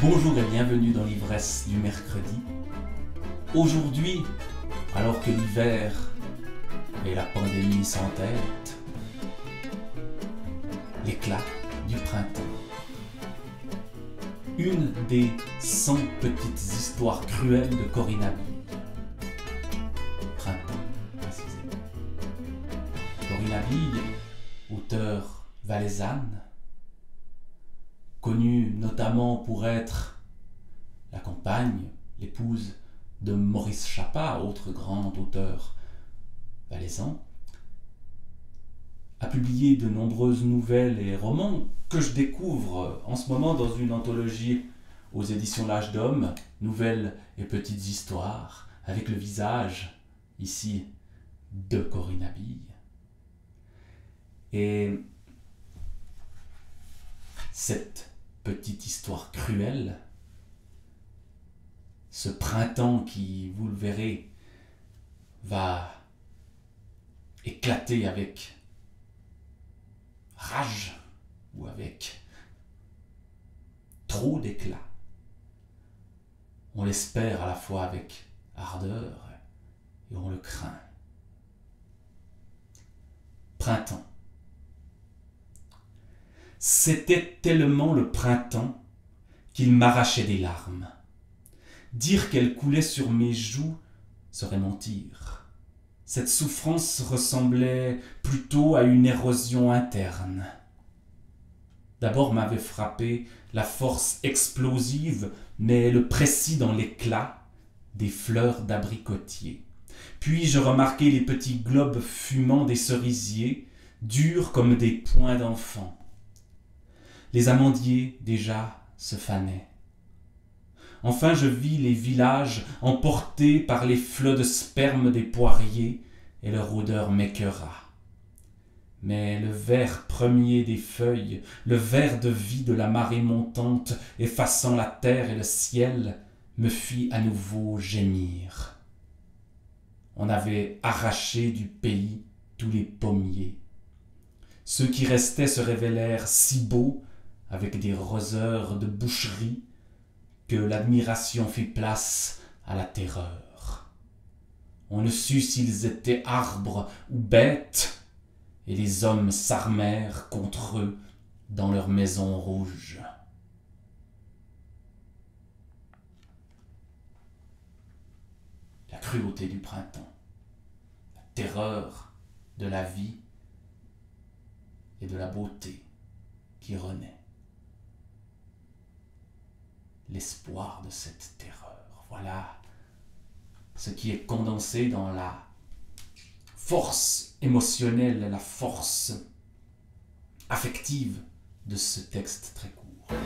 Bonjour et bienvenue dans l'ivresse du mercredi. Aujourd'hui, alors que l'hiver et la pandémie s'entêtent, l'éclat du printemps. Une des 100 petites histoires cruelles de Corinna Bille. Printemps, précisément. Corinna Bille, auteure valaisanne, connue notamment pour être la compagne, l'épouse de Maurice Chappat, autre grand auteur valaisan, a publié de nombreuses nouvelles et romans que je découvre en ce moment dans une anthologie aux éditions L'Âge d'Homme, Nouvelles et petites histoires, avec le visage, ici, de Corinna Bille. Et cette petite histoire cruelle, ce printemps qui, vous le verrez, va éclater avec rage ou avec trop d'éclat. On l'espère à la fois avec ardeur et on le craint. Printemps. C'était tellement le printemps qu'il m'arrachait des larmes. Dire qu'elle coulait sur mes joues serait mentir. Cette souffrance ressemblait plutôt à une érosion interne. D'abord m'avait frappé la force explosive, mais le précis dans l'éclat des fleurs d'abricotier. Puis je remarquai les petits globes fumants des cerisiers, durs comme des poings d'enfant. Les amandiers, déjà, se fanaient. Enfin, je vis les villages emportés par les flots de sperme des poiriers et leur odeur m'écœura. Mais le vert premier des feuilles, le vert de vie de la marée montante, effaçant la terre et le ciel, me fit à nouveau gémir. On avait arraché du pays tous les pommiers. Ceux qui restaient se révélèrent si beaux, avec des roseurs de boucherie, que l'admiration fit place à la terreur. On ne sut s'ils étaient arbres ou bêtes, et les hommes s'armèrent contre eux dans leurs maisons rouges. La cruauté du printemps, la terreur de la vie et de la beauté qui renaît. L'espoir de cette terreur. Voilà ce qui est condensé dans la force émotionnelle, la force affective de ce texte très court.